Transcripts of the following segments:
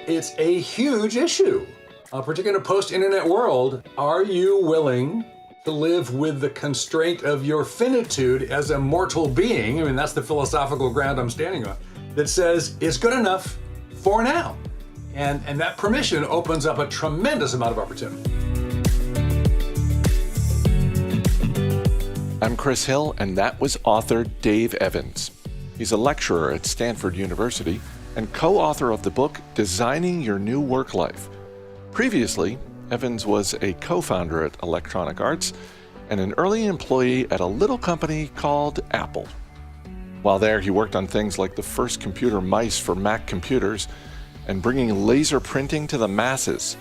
It's a huge issue, particularly in a post-internet world. Are you willing to live with the constraint of your finitude as a mortal being? I mean, that's the philosophical ground I'm standing on, that says it's good enough for now. And that permission opens up a tremendous amount of opportunity. I'm Chris Hill, and that was author Dave Evans. He's a lecturer at Stanford University and co-author of the book Designing Your New Work Life. Previously, Evans was a co-founder at Electronic Arts and an early employee at a little company called Apple. While there, he worked on things like the first computer mice for Mac computers and bringing laser printing to the masses.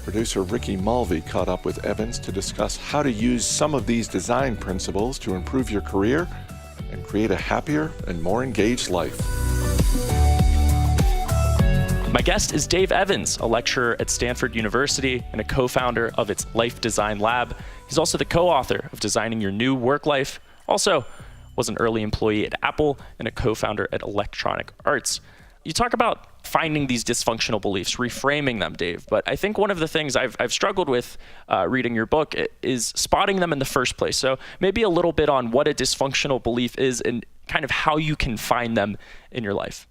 Producer Ricky Mulvey caught up with Evans to discuss how to use some of these design principles to improve your career and create a happier and more engaged life. My guest is Dave Evans, a lecturer at Stanford University and a co-founder of its Life Design Lab. He's also the co-author of Designing Your New Work Life. Also was an early employee at Apple and a co-founder at Electronic Arts. You talk about finding these dysfunctional beliefs, reframing them, Dave. But I think one of the things I've struggled with reading your book is spotting them in the first place. So maybe a little bit on what a dysfunctional belief is and kind of how you can find them in your life.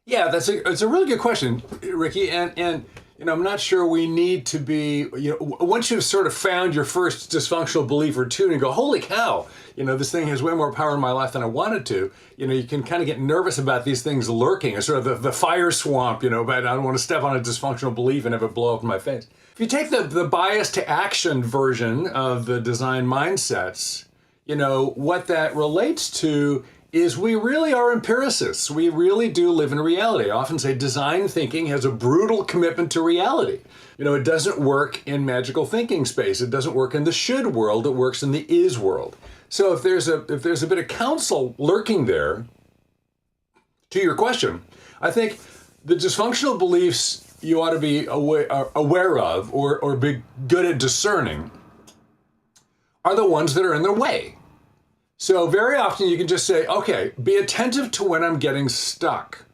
Yeah, it's a really good question, Ricky. And I'm not sure we need to be, once you've sort of found your first dysfunctional belief or two and you go, holy cow, this thing has way more power in my life than I wanted to, you can kind of get nervous about these things lurking. It's sort of the fire swamp, but I don't want to step on a dysfunctional belief and have it blow up in my face. If you take the bias to action version of the design mindsets, what that relates to is we really are empiricists. We really do live in reality. I often say design thinking has a brutal commitment to reality. It doesn't work in magical thinking space. It doesn't work in the should world. It works in the is world. So if there's a bit of counsel lurking there, to your question, I think the dysfunctional beliefs you ought to be aware of or be good at discerning are the ones that are in their way. So very often you can just say, okay, be attentive to when I'm getting stuck.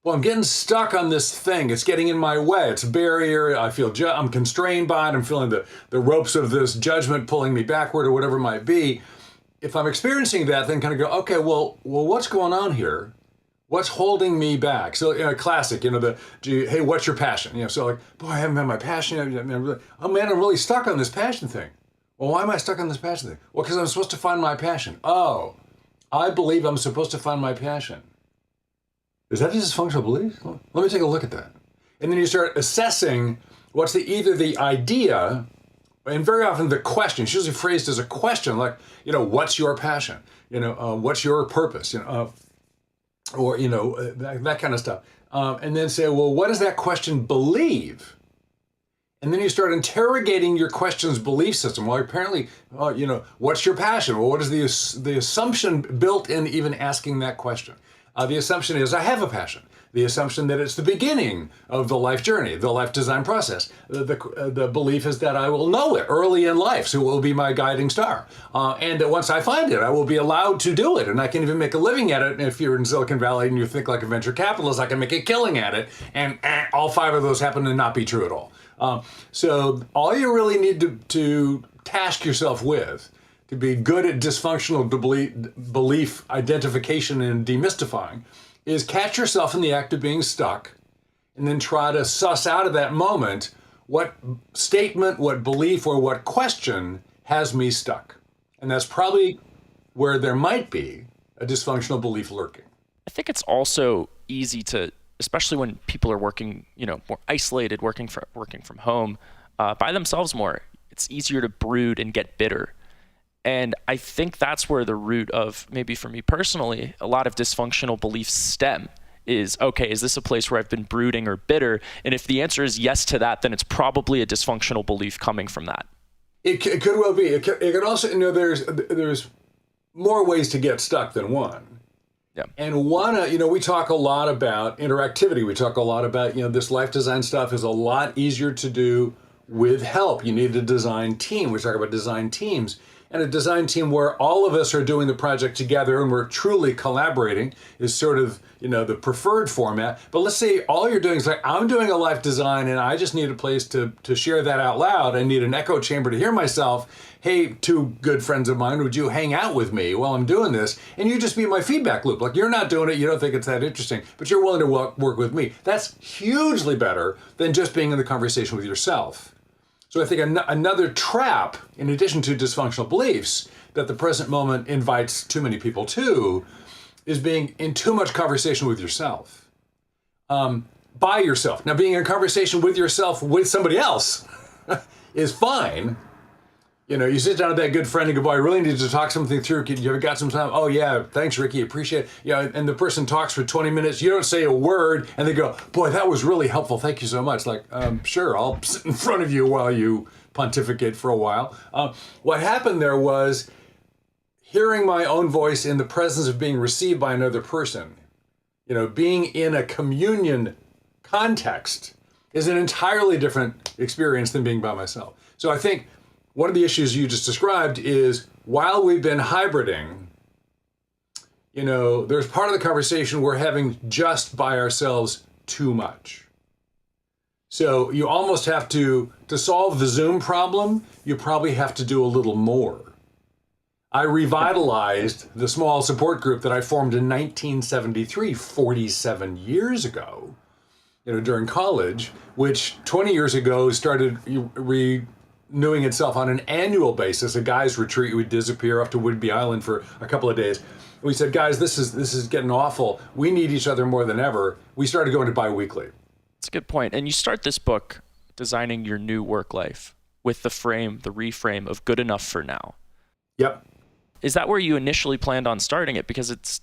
Well, I'm getting stuck on this thing. It's getting in my way. It's a barrier. I feel I'm constrained by it. I'm feeling the ropes of this judgment pulling me backward or whatever it might be. If I'm experiencing that, then kind of go, okay, well, what's going on here? What's holding me back? So, classic, hey, what's your passion? So like, boy, I haven't had my passion yet. I'm really stuck on this passion thing. Well, why am I stuck on this passion thing? Well, because I'm supposed to find my passion. Oh, I believe I'm supposed to find my passion. Is that a dysfunctional belief? Let me take a look at that. And then you start assessing what's either the idea, and very often the question. It's usually phrased as a question, like, what's your passion? What's your purpose? Or that kind of stuff. And then say, well, what does that question believe? And then you start interrogating your question's belief system. Well, apparently, what's your passion? Well, what is the assumption built in even asking that question? The assumption is I have a passion. The assumption that it's the beginning of the life journey, the life design process. The belief is that I will know it early in life, so it will be my guiding star. And that once I find it, I will be allowed to do it, and I can even make a living at it. And if you're in Silicon Valley and you think like a venture capitalist, I can make a killing at it. And all five of those happen to not be true at all. So all you really need to task yourself with to be good at dysfunctional belief identification and demystifying is catch yourself in the act of being stuck and then try to suss out of that moment what statement, what belief, or what question has me stuck. And that's probably where there might be a dysfunctional belief lurking. I think it's also easy to, especially when people are working, more isolated, working from home, by themselves more, it's easier to brood and get bitter. And I think that's where the root of, maybe for me personally, a lot of dysfunctional beliefs stem is, okay, is this a place where I've been brooding or bitter? And if the answer is yes to that, then it's probably a dysfunctional belief coming from that. It could well be. It could also, there's more ways to get stuck than one. Yeah. And one, we talk a lot about interactivity. We talk a lot about, this life design stuff is a lot easier to do with help. You need a design team. We talk about design teams. And a design team where all of us are doing the project together and we're truly collaborating is sort of, the preferred format. But let's say all you're doing is like, I'm doing a life design and I just need a place to share that out loud. I need an echo chamber to hear myself. Hey, two good friends of mine, would you hang out with me while I'm doing this? And you just be my feedback loop. Like, you're not doing it, you don't think it's that interesting, but you're willing to work with me. That's hugely better than just being in the conversation with yourself. So I think another trap, in addition to dysfunctional beliefs, that the present moment invites too many people to, is being in too much conversation with yourself. By yourself. Now, being in conversation with yourself with somebody else is fine. You sit down with that good friend and go, boy, I really need to talk something through. You ever got some time? Oh, yeah, thanks, Ricky, appreciate it. And the person talks for 20 minutes. You don't say a word, and they go, boy, that was really helpful. Thank you so much. Like, sure, I'll sit in front of you while you pontificate for a while. What happened there was hearing my own voice in the presence of being received by another person. Being in a communion context is an entirely different experience than being by myself. So I think one of the issues you just described is while we've been hybriding, there's part of the conversation we're having just by ourselves too much. So you almost have to solve the Zoom problem, you probably have to do a little more. I revitalized the small support group that I formed in 1973, 47 years ago, during college, which 20 years ago started renewing itself on an annual basis. A guys' retreat would disappear off to Whidbey Island for a couple of days. We said, guys, this is getting awful. We need each other more than ever. We started going to bi-weekly. That's a good point. And you start this book, Designing Your New Work Life, with the reframe of good enough for now. Yep. Is that where you initially planned on starting it? Because it's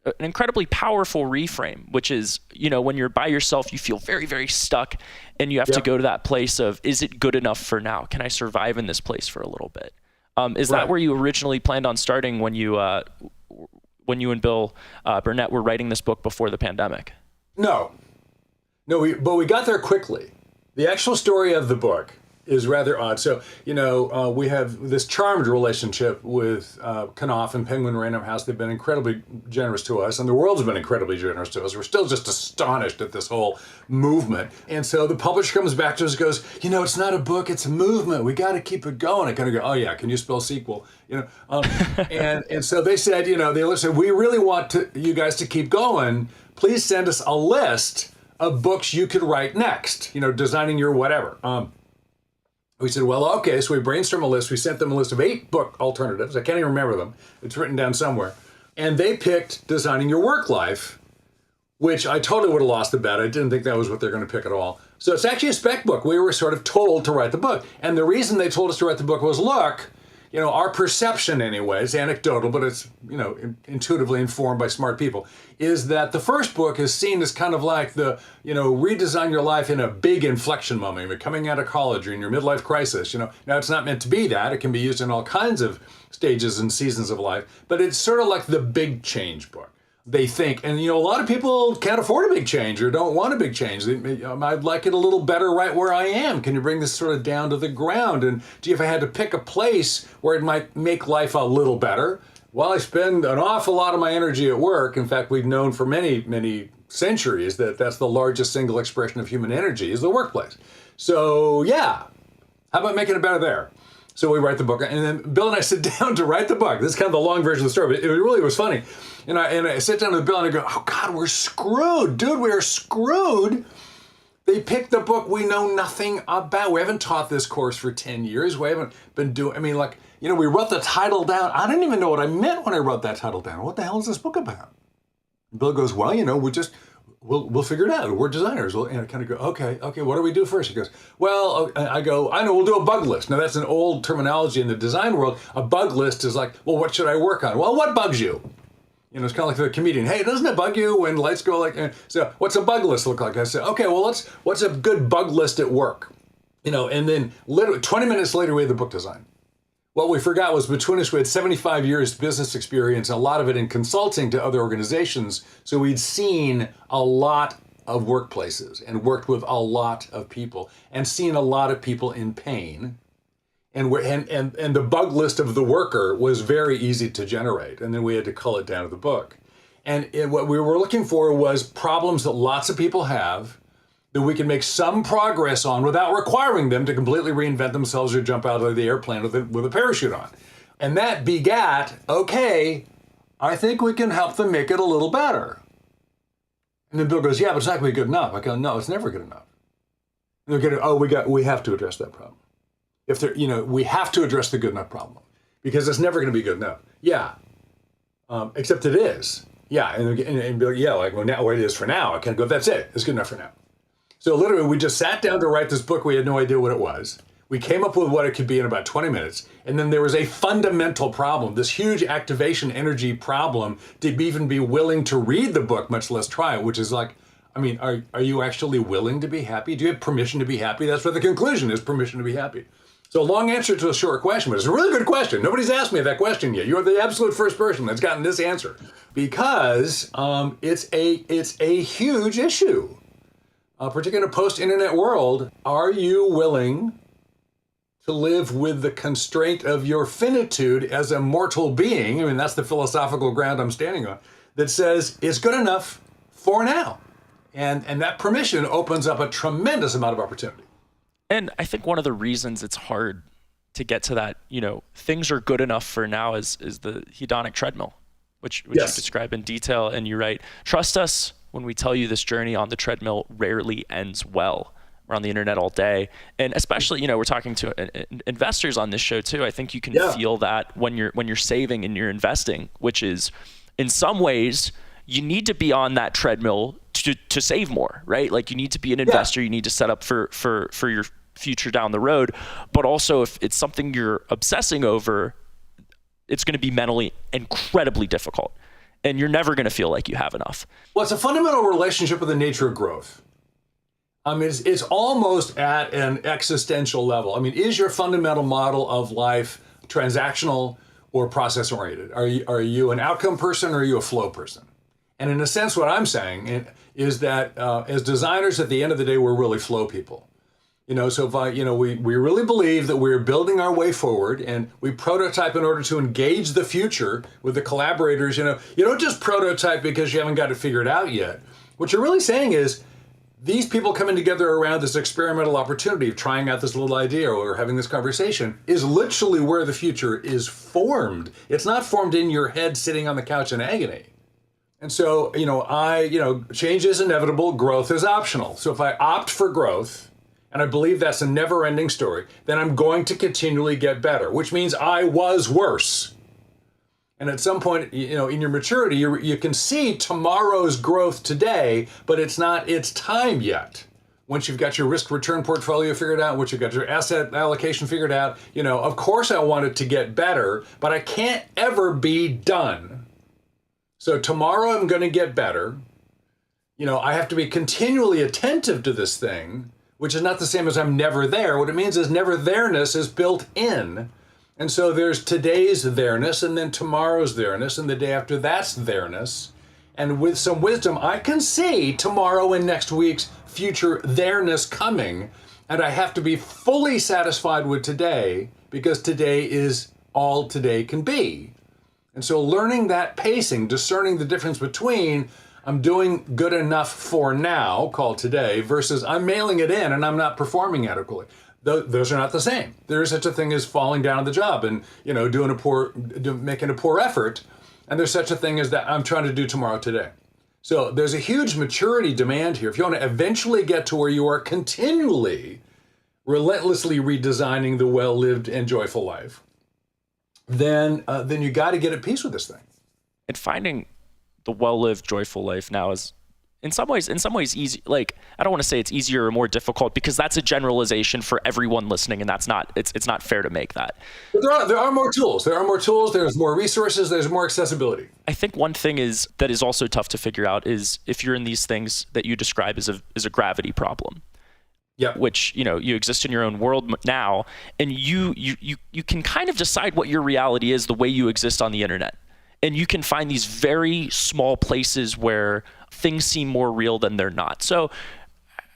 an incredibly powerful reframe, which is, when you're by yourself, you feel very, very stuck, and you have to go to that place of, is it good enough for now? Can I survive in this place for a little bit? Is that where you originally planned on starting when you and Bill Burnett were writing this book before the pandemic? No, but we got there quickly. The actual story of the book is rather odd. So, we have this charmed relationship with Knopf and Penguin Random House. They've been incredibly generous to us, and the world's been incredibly generous to us. We're still just astonished at this whole movement. And so the publisher comes back to us and goes, it's not a book, it's a movement. We got to keep it going. I kind of go, oh yeah, can you spell sequel? And so they said, they said, we really want you guys to keep going. Please send us a list of books you could write next, designing your whatever. We said, well, okay, so we brainstormed a list. We sent them a list of 8 book alternatives. I can't even remember them. It's written down somewhere. And they picked Designing Your Work Life, which I totally would have lost the bet. I didn't think that was what they're going to pick at all. So it's actually a spec book. We were sort of told to write the book. And the reason they told us to write the book was, look, our perception anyway, it's anecdotal, but it's, intuitively informed by smart people, is that the first book is seen as kind of like the, redesign your life in a big inflection moment. You're coming out of college or in your midlife crisis, Now, it's not meant to be that. It can be used in all kinds of stages and seasons of life, but it's sort of like the big change book. They think, and a lot of people can't afford a big change or don't want a big change. I'd like it a little better right where I am. Can you bring this sort of down to the ground? And if I had to pick a place where it might make life a little better, well, I spend an awful lot of my energy at work. In fact, we've known for many, many centuries that that's the largest single expression of human energy is the workplace. So yeah, how about making it better there? So we write the book, and then Bill and I sit down to write the book. This is kind of the long version of the story, but it really was funny. And I sit down with Bill and I go, oh God, we're screwed. Dude, we are screwed. They picked the book we know nothing about. We haven't taught this course for 10 years. We haven't been doing, we wrote the title down. I didn't even know what I meant when I wrote that title down. What the hell is this book about? And Bill goes, well, we'll figure it out. We're designers. And I kind of go, okay, what do we do first? He goes, well, I go, I know, we'll do a bug list. Now that's an old terminology in the design world. A bug list is like, well, what should I work on? Well, what bugs you? It's kind of like the comedian. Hey, doesn't it bug you when lights go like, so what's a bug list look like? I said, okay, well, what's a good bug list at work? And then literally 20 minutes later, we had the book design. What we forgot was between us, we had 75 years business experience, a lot of it in consulting to other organizations. So we'd seen a lot of workplaces and worked with a lot of people and seen a lot of people in pain And the bug list of the worker was very easy to generate. And then we had to cull it down to the book. And what we were looking for was problems that lots of people have that we can make some progress on without requiring them to completely reinvent themselves or jump out of the airplane with a parachute on. And that begat, okay, I think we can help them make it a little better. And then Bill goes, yeah, but it's not going to be good enough. I go, no, it's never good enough. And they're going, we have to address that problem. We have to address the good enough problem because it's never going to be good enough. Yeah, except it is. Yeah, and be like, yeah, like, well, now it is for now. I can't go, that's it. It's good enough for now. So literally, we just sat down to write this book. We had no idea what it was. We came up with what it could be in about 20 minutes. And then there was a fundamental problem, this huge activation energy problem to even be willing to read the book, much less try it, which is like, I mean, are you actually willing to be happy? Do you have permission to be happy? That's what the conclusion is, permission to be happy. So a long answer to a short question, but it's a really good question. Nobody's asked me that question yet. You're the absolute first person that's gotten this answer because it's a huge issue. Particularly in a post-internet world, are you willing to live with the constraint of your finitude as a mortal being? I mean, that's the philosophical ground I'm standing on, that says it's good enough for now. And that permission opens up a tremendous amount of opportunity. And I think one of the reasons it's hard to get to that, things are good enough for now is the hedonic treadmill, which Yes. you describe in detail. And you write, trust us when we tell you this journey on the treadmill rarely ends well. We're on the internet all day. And especially, we're talking to investors on this show too. I think you can feel that when you're saving and you're investing, which is in some ways, you need to be on that treadmill to save more, right? Like you need to be an investor. You need to set up for your future down the road. But also if it's something you're obsessing over, it's going to be mentally incredibly difficult. And you're never going to feel like you have enough. Well, it's a fundamental relationship with the nature of growth. I mean, it's almost at an existential level. I mean, is your fundamental model of life transactional or process-oriented? Are you an outcome person or are you a flow person? And in a sense, what I'm saying is that as designers, at the end of the day, we're really flow people. So if we really believe that we're building our way forward and we prototype in order to engage the future with the collaborators. You don't just prototype because you haven't got it figured out yet. What you're really saying is these people coming together around this experimental opportunity of trying out this little idea or having this conversation is literally where the future is formed. It's not formed in your head sitting on the couch in agony. And so, change is inevitable, growth is optional. So if I opt for growth, and I believe that's a never-ending story, then I'm going to continually get better, which means I was worse. And at some point, in your maturity, you can see tomorrow's growth today, but it's not its time yet. Once you've got your risk-return portfolio figured out, once you've got your asset allocation figured out, of course I want it to get better, but I can't ever be done. So tomorrow I'm going to get better. I have to be continually attentive to this thing, which is not the same as I'm never there. What it means is never there-ness is built in. And so there's today's there-ness and then tomorrow's there-ness and the day after that's there-ness. And with some wisdom, I can see tomorrow and next week's future there-ness coming. And I have to be fully satisfied with today because today is all today can be. And so learning that pacing, discerning the difference between I'm doing good enough for now, called today, versus I'm mailing it in and I'm not performing adequately. Those are not the same. There is such a thing as falling down on the job and making a poor effort. And there's such a thing as that I'm trying to do tomorrow today. So there's a huge maturity demand here. If you want to eventually get to where you are continually, relentlessly redesigning the well-lived and joyful life, then you got to get at peace with this thing. And finding the well-lived, joyful life now is in some ways easy. Like, I don't want to say it's easier or more difficult because that's a generalization for everyone listening, and it's not fair to make that. But there are more tools. There's more resources. There's more accessibility. I think one thing that is also tough to figure out is if you're in these things that you describe as a gravity problem. Yeah. Which, you exist in your own world now, and you can kind of decide what your reality is the way you exist on the internet. And you can find these very small places where things seem more real than they're not. So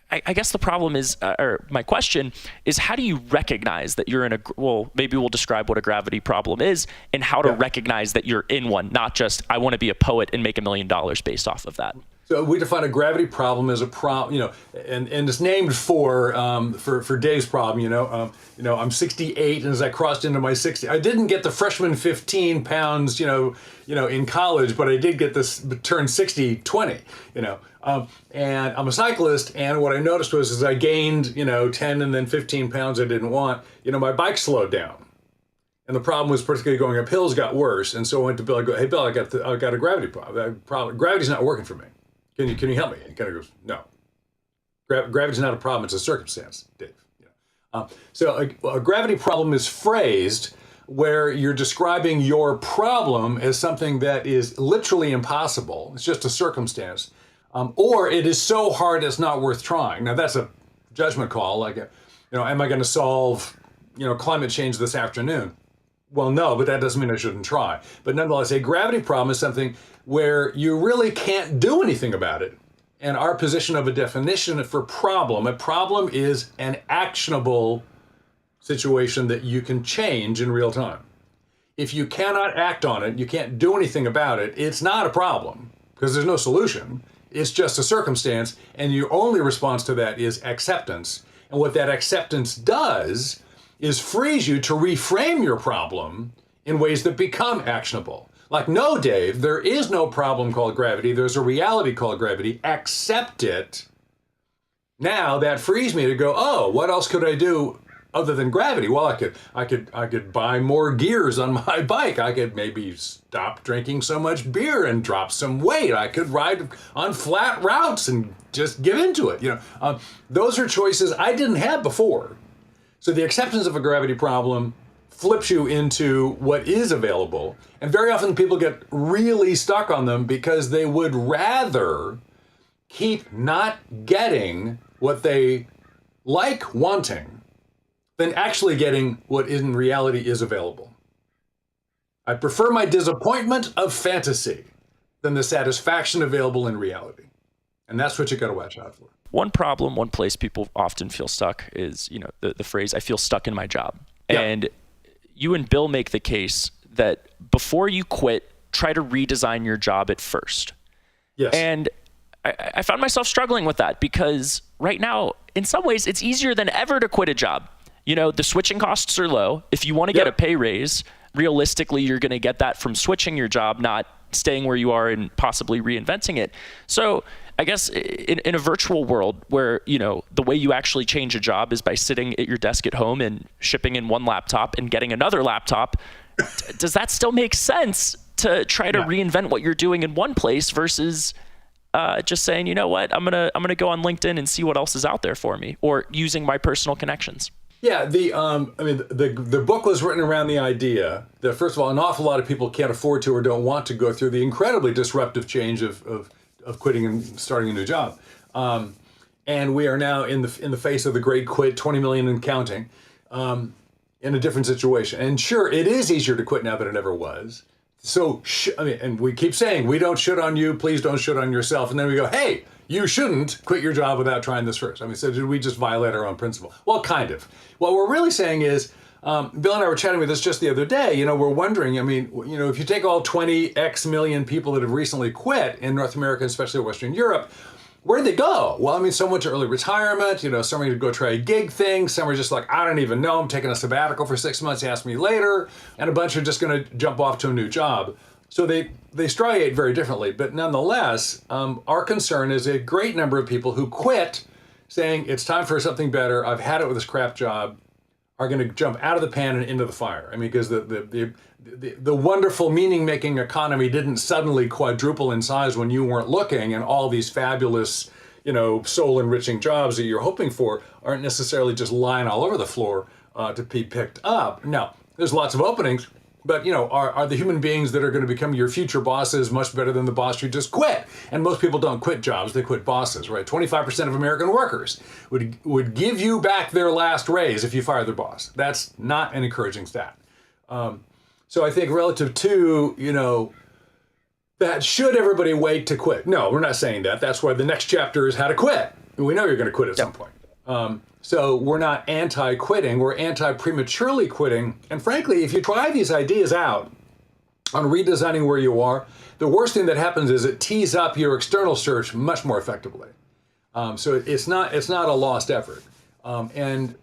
I guess the problem is, or my question is, how do you recognize that you're in well, maybe we'll describe what a gravity problem is and how to recognize that you're in one, not just, I want to be a poet and make $1 million based off of that. So we define a gravity problem as a problem, and it's named for Dave's problem. I'm 68, and as I crossed into my 60, I didn't get the freshman 15 pounds, in college, but I did get this turn 60, 20, and I'm a cyclist, and what I noticed was as I gained, 10 and then 15 pounds I didn't want, my bike slowed down. And the problem was particularly going up hills got worse, and so I went to Bill. I go, hey Bill, I got a gravity problem. Gravity's not working for me. Can you help me? And he kind of goes, no. Gravity's not a problem, it's a circumstance, Dave. So a gravity problem is phrased where you're describing your problem as something that is literally impossible. It's just a circumstance. Or it is so hard it's not worth trying. Now that's a judgment call. Like, am I going to solve, climate change this afternoon? Well, no, but that doesn't mean I shouldn't try. But nonetheless, a gravity problem is something where you really can't do anything about it. And our position of a definition for a problem is an actionable situation that you can change in real time. If you cannot act on it, you can't do anything about it, it's not a problem because there's no solution. It's just a circumstance, and your only response to that is acceptance. And what that acceptance does is frees you to reframe your problem in ways that become actionable. Like, no, Dave, there is no problem called gravity. There's a reality called gravity. Accept it. Now that frees me to go, oh, what else could I do other than gravity? Well, I could buy more gears on my bike. I could maybe stop drinking so much beer and drop some weight. I could ride on flat routes and just give into it. Those are choices I didn't have before. So the acceptance of a gravity problem flips you into what is available. And very often people get really stuck on them because they would rather keep not getting what they like wanting than actually getting what in reality is available. I prefer my disappointment of fantasy than the satisfaction available in reality. And that's what you got to watch out for. One place people often feel stuck is, the phrase, I feel stuck in my job. Yeah. And you and Bill make the case that before you quit, try to redesign your job at first. Yes. And I found myself struggling with that because right now, in some ways, it's easier than ever to quit a job. The switching costs are low. If you want to get a pay raise, realistically, you're going to get that from switching your job, not staying where you are and possibly reinventing it. So I guess in a virtual world where, the way you actually change a job is by sitting at your desk at home and shipping in one laptop and getting another laptop, does that still make sense to try to reinvent what you're doing in one place versus just saying, you know what, I'm gonna go on LinkedIn and see what else is out there for me, or using my personal connections? Yeah, the book was written around the idea that, first of all, an awful lot of people can't afford to or don't want to go through the incredibly disruptive change of quitting and starting a new job. And we are now in the face of the great quit, 20 million and counting, in a different situation. And sure, it is easier to quit now than it ever was. So, and we keep saying, we don't shit on you, please don't shit on yourself. And then we go, hey, you shouldn't quit your job without trying this first. So did we just violate our own principle? Well, kind of. What we're really saying is, Bill and I were chatting with this just the other day, we're wondering, if you take all 20x million people that have recently quit in North America, especially Western Europe, where did they go? Well, some went to early retirement, some are to go try a gig thing, some are just like, I don't even know, I'm taking a sabbatical for 6 months, ask me later, and a bunch are just gonna jump off to a new job. So they striate very differently, but nonetheless, our concern is a great number of people who quit saying, it's time for something better, I've had it with this crap job, are going to jump out of the pan and into the fire. Because the wonderful meaning-making economy didn't suddenly quadruple in size when you weren't looking, and all these fabulous, soul-enriching jobs that you're hoping for aren't necessarily just lying all over the floor to be picked up. Now, there's lots of openings, but are the human beings that are going to become your future bosses much better than the boss you just quit? And most people don't quit jobs, they quit bosses, right? 25% of American workers would give you back their last raise if you fire their boss. That's not an encouraging stat. So I think relative to, that should everybody wait to quit? No, we're not saying that. That's why the next chapter is how to quit. we know you're going to quit at some point. So we're not anti-quitting, we're anti-prematurely quitting. And frankly, if you try these ideas out on redesigning where you are, the worst thing that happens is it tees up your external search much more effectively. So it's not a lost effort. And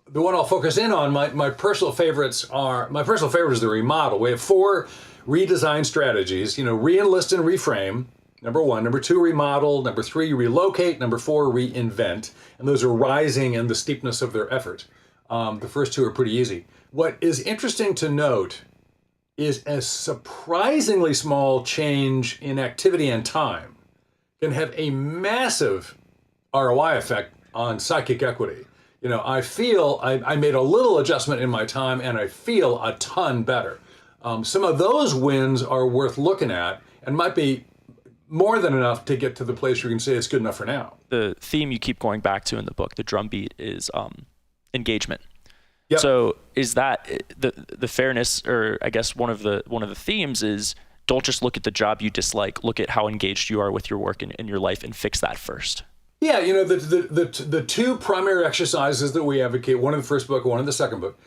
the one I'll focus in on, my personal favorites is the remodel. We have 4 redesign strategies, re-enlist and reframe. Number 1. Number 2, remodel. Number 3, relocate. Number 4, reinvent. And those are rising in the steepness of their effort. The first 2 are pretty easy. What is interesting to note is a surprisingly small change in activity and time can have a massive ROI effect on psychic equity. I feel I made a little adjustment in my time and I feel a ton better. Some of those wins are worth looking at and might be more than enough to get to the place where you can say it's good enough for now. The theme you keep going back to in the book, the drumbeat, is engagement. Yep. So is that the fairness, or I guess one of the themes is, don't just look at the job you dislike, look at how engaged you are with your work in your life and fix that first. Yeah, the 2 primary exercises that we advocate, one in the first book, one in the second book,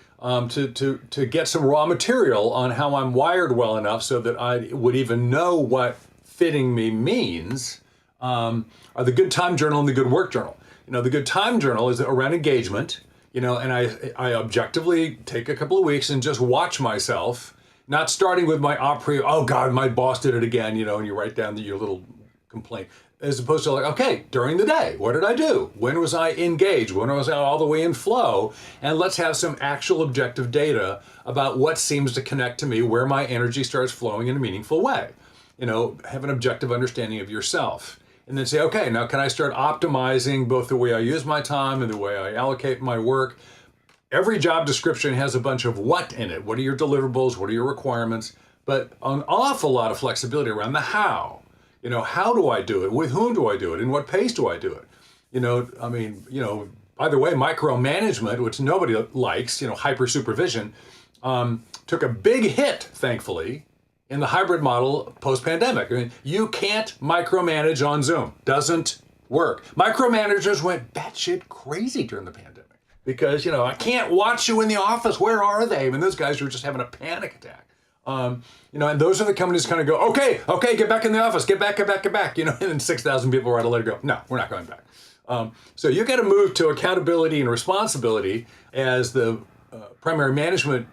to get some raw material on how I'm wired well enough so that I would even know what fitting me means, are the Good Time Journal and the Good Work Journal. The Good Time Journal is around engagement, and I objectively take a couple of weeks and just watch myself, not starting with my a priori, oh God, my boss did it again, and you write down your little complaint, as opposed to like, okay, during the day, what did I do? When was I engaged? When was I all the way in flow? And let's have some actual objective data about what seems to connect to me, where my energy starts flowing in a meaningful way. Have an objective understanding of yourself. And then say, okay, now can I start optimizing both the way I use my time and the way I allocate my work? Every job description has a bunch of what in it. What are your deliverables? What are your requirements? But an awful lot of flexibility around the how. How do I do it? With whom do I do it? In what pace do I do it? By the way, micromanagement, which nobody likes, hyper supervision, took a big hit, thankfully, in the hybrid model post-pandemic. You can't micromanage on Zoom. Doesn't work. Micromanagers went batshit crazy during the pandemic because, I can't watch you in the office. Where are they? Those guys were just having a panic attack. And those are the companies kind of go, okay, get back in the office, get back. And then 6,000 people were to let it go. No, we're not going back. So you got to move to accountability and responsibility as the primary management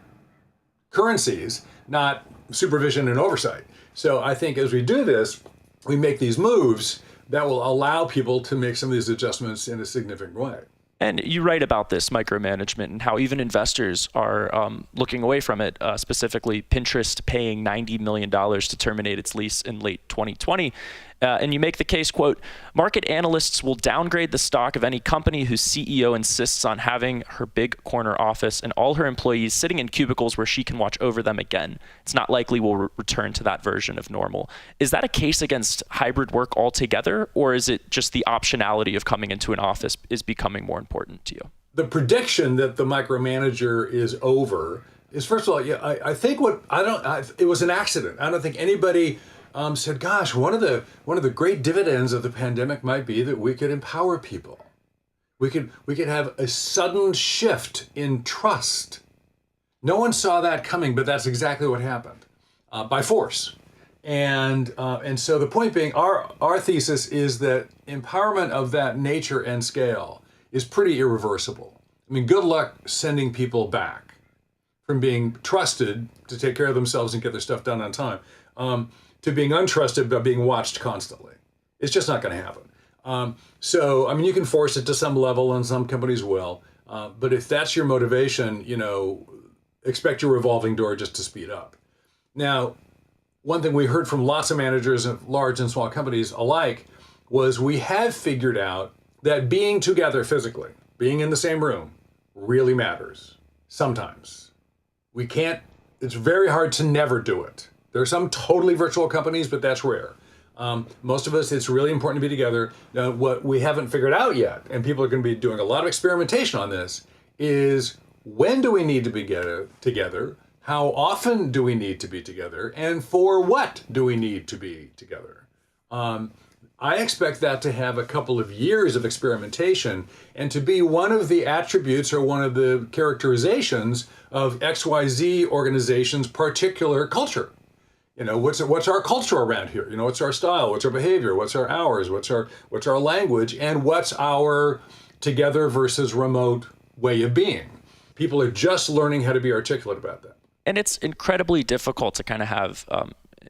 currencies, not supervision and oversight. So I think as we do this, we make these moves that will allow people to make some of these adjustments in a significant way. And you write about this micromanagement and how even investors are looking away from it, specifically Pinterest paying $90 million to terminate its lease in late 2020. And you make the case, quote, market analysts will downgrade the stock of any company whose CEO insists on having her big corner office and all her employees sitting in cubicles where she can watch over them again. It's not likely we'll return to that version of normal. Is that a case against hybrid work altogether, or is it just the optionality of coming into an office is becoming more important to you? The prediction that the micromanager is over is, first of all, I think it was an accident. I don't think anybody said, gosh, one of the great dividends of the pandemic might be that we could empower people. We could have a sudden shift in trust. No one saw that coming, but that's exactly what happened, by force. And so the point being, our thesis is that empowerment of that nature and scale is pretty irreversible. Good luck sending people back from being trusted to take care of themselves and get their stuff done on time, to being untrusted but being watched constantly. It's just not going to happen. So you can force it to some level, and some companies will. But if that's your motivation, expect your revolving door just to speed up. Now, one thing we heard from lots of managers of large and small companies alike was we have figured out that being together physically, being in the same room, really matters. Sometimes. It's very hard to never do it. There are some totally virtual companies, but that's rare. Most of us, it's really important to be together. Now, what we haven't figured out yet, and people are going to be doing a lot of experimentation on this, is when do we need to be together? How often do we need to be together? And for what do we need to be together? I expect that to have a couple of years of experimentation and to be one of the attributes or one of the characterizations of XYZ organization's particular culture. What's our culture around here? What's our style? What's our behavior? What's our hours? What's our language? And what's our together versus remote way of being? People are just learning how to be articulate about that. And it's incredibly difficult to kind of have,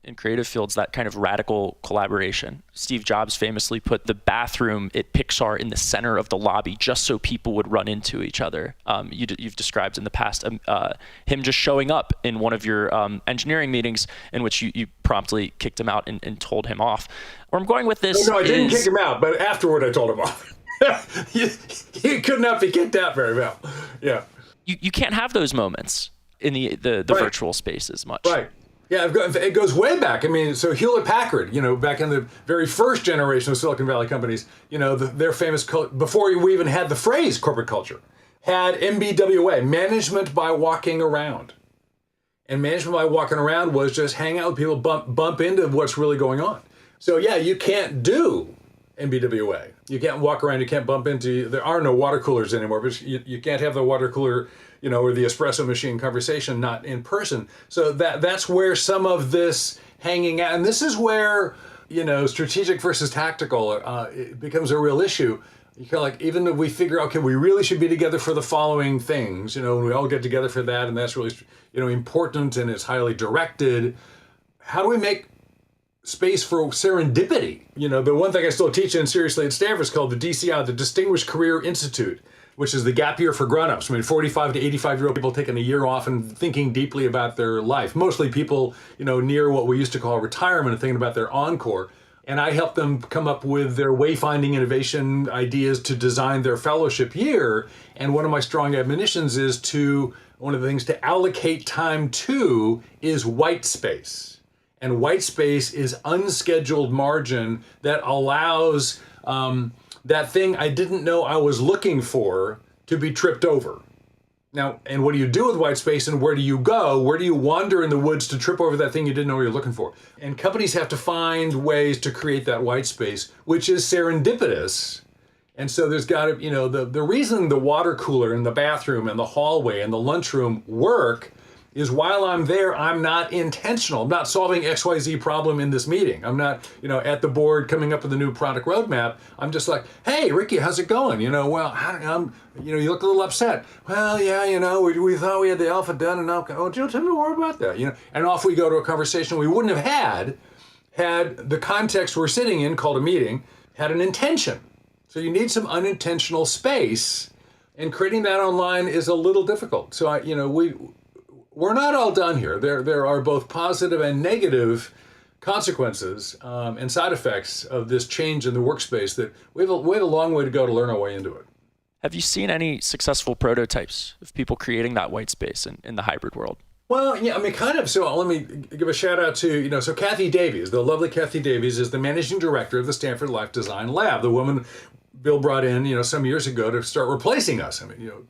in creative fields, that kind of radical collaboration. Steve Jobs famously put the bathroom at Pixar in the center of the lobby just so people would run into each other. You've described in the past him just showing up in one of your engineering meetings in which you promptly kicked him out and told him off. Where I'm going with this No, I didn't kick him out, but afterward I told him off. He could not be kicked out very well. Yeah. You can't have those moments in the right. Virtual space as much. Right. Yeah, it goes way back. I mean, so Hewlett-Packard, back in the very first generation of Silicon Valley companies, their famous, before we even had the phrase corporate culture, had MBWA, management by walking around. And management by walking around was just hang out with people, bump into what's really going on. So yeah, you can't do MBWA. You can't walk around, you can't bump into, there are no water coolers anymore, but you can't have the water cooler, or the espresso machine conversation, not in person. So that's where some of this hanging out, and this is where, strategic versus tactical, it becomes a real issue. You kind of like, even if we figure, okay, we really should be together for the following things, and we all get together for that, and that's really, important and it's highly directed. How do we make space for serendipity? The one thing I still teach in seriously at Stanford is called the DCI, the Distinguished Career Institute, which is the gap year for grown-ups. 45 to 85-year-old people taking a year off and thinking deeply about their life. Mostly people, near what we used to call retirement and thinking about their encore. And I help them come up with their wayfinding innovation ideas to design their fellowship year. And one of my strong admonitions is one of the things to allocate time to is white space. And white space is unscheduled margin that allows that thing I didn't know I was looking for to be tripped over. Now, and what do you do with white space, and where do you go? Where do you wander in the woods to trip over that thing you didn't know you're looking for? And companies have to find ways to create that white space, which is serendipitous. And so there's got to, the reason the water cooler and the bathroom and the hallway and the lunchroom work is while I'm there, I'm not intentional. I'm not solving XYZ problem in this meeting. I'm not, at the board coming up with a new product roadmap. I'm just like, hey, Ricky, how's it going? You look a little upset. Well, yeah, we thought we had the alpha done, and now, tell me more about that. And off we go to a conversation we wouldn't have had the context we're sitting in, called a meeting, had an intention. So you need some unintentional space, and creating that online is a little difficult. So we're not all done here. There are both positive and negative consequences and side effects of this change in the workspace that we have a long way to go to learn our way into it. Have you seen any successful prototypes of people creating that white space in the hybrid world? Well, yeah, kind of. So let me give a shout out to, so Kathy Davies, the lovely Kathy Davies, is the managing director of the Stanford Life Design Lab, the woman Bill brought in, some years ago to start replacing us.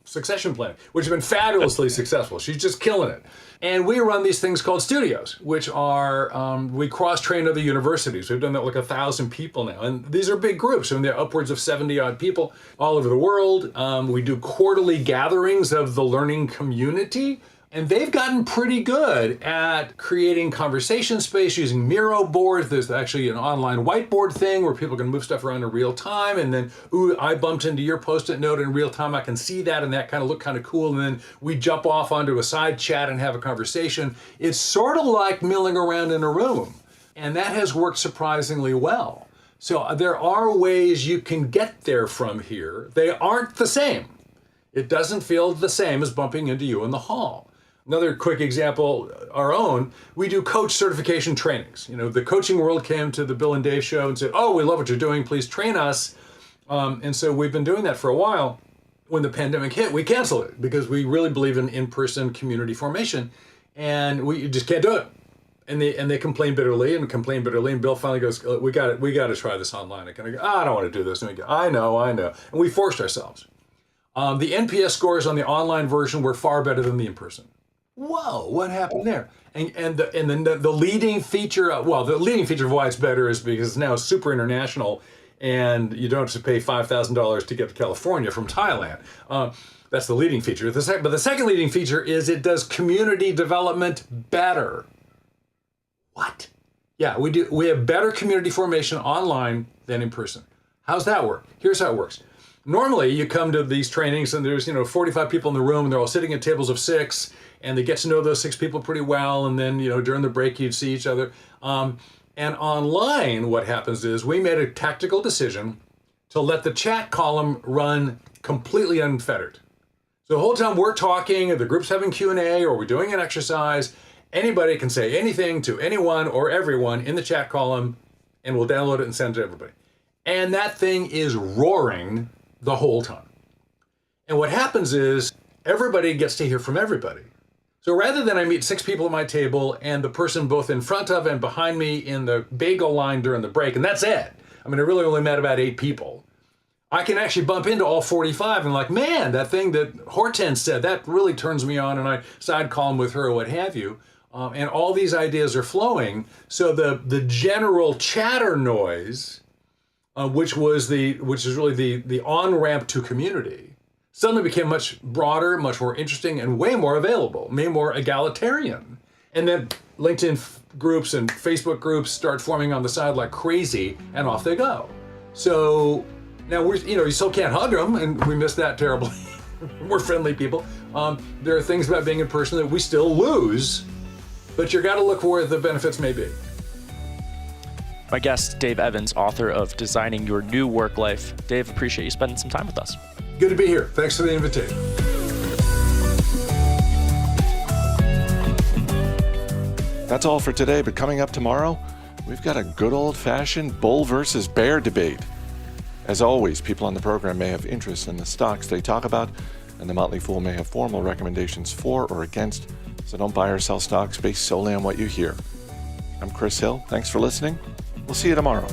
Succession planning, which has been fabulously successful. She's just killing it. And we run these things called studios, which are, we cross-train other universities. We've done that with 1,000 people now. And these are big groups. They're upwards of 70-odd people all over the world. We do quarterly gatherings of the learning community. And they've gotten pretty good at creating conversation space using Miro boards. There's actually an online whiteboard thing where people can move stuff around in real time. And then, I bumped into your Post-it note in real time. I can see that, and that kind of looked kind of cool. And then we jump off onto a side chat and have a conversation. It's sort of like milling around in a room. And that has worked surprisingly well. So there are ways you can get there from here. They aren't the same. It doesn't feel the same as bumping into you in the hall. Another quick example, our own, we do coach certification trainings. The coaching world came to the Bill and Dave show and said, we love what you're doing, please train us. And so we've been doing that for a while. When the pandemic hit, we canceled it because we really believe in in-person community formation, and we just can't do it. And they complain bitterly. And Bill finally goes, we got to try this online. I kind of go, I don't want to do this. And we go, I know. And we forced ourselves. The NPS scores on the online version were far better than the in-person. whoa, what happened there? And then the leading feature, the leading feature of why it's better is because it's now super international, and you don't have to pay $5,000 to get to California from Thailand. That's the leading feature. But the second leading feature is it does community development better. What? Yeah, we do. We have better community formation online than in person. How's that work? Here's how it works. Normally, you come to these trainings and there's 45 people in the room, and they're all sitting at tables of 6, and they get to know those 6 people pretty well. And then during the break, you'd see each other. And online, what happens is we made a tactical decision to let the chat column run completely unfettered. So the whole time we're talking, or the group's having Q&A, or we're doing an exercise, anybody can say anything to anyone or everyone in the chat column, and we'll download it and send it to everybody. And that thing is roaring the whole time. And what happens is everybody gets to hear from everybody. So rather than I meet 6 people at my table and the person both in front of and behind me in the bagel line during the break, and that's it. I mean, I really only met about 8 people. I can actually bump into all 45 and like, man, that thing that Hortense said, that really turns me on, and I side column with her or what have you. And all these ideas are flowing. So the general chatter noise, which is really the on-ramp to community, suddenly became much broader, much more interesting, and way more available, way more egalitarian. And then LinkedIn groups and Facebook groups start forming on the side like crazy, and off they go. So now you still can't hug them, and we miss that terribly. We're friendly people. There are things about being in person that we still lose, but you got to look where the benefits may be. My guest, Dave Evans, author of Designing Your New Work Life. Dave, appreciate you spending some time with us. Good to be here. Thanks for the invitation. That's all for today, but coming up tomorrow, we've got a good old-fashioned bull versus bear debate. As always, people on the program may have interest in the stocks they talk about, and the Motley Fool may have formal recommendations for or against, so don't buy or sell stocks based solely on what you hear. I'm Chris Hill. Thanks for listening. We'll see you tomorrow.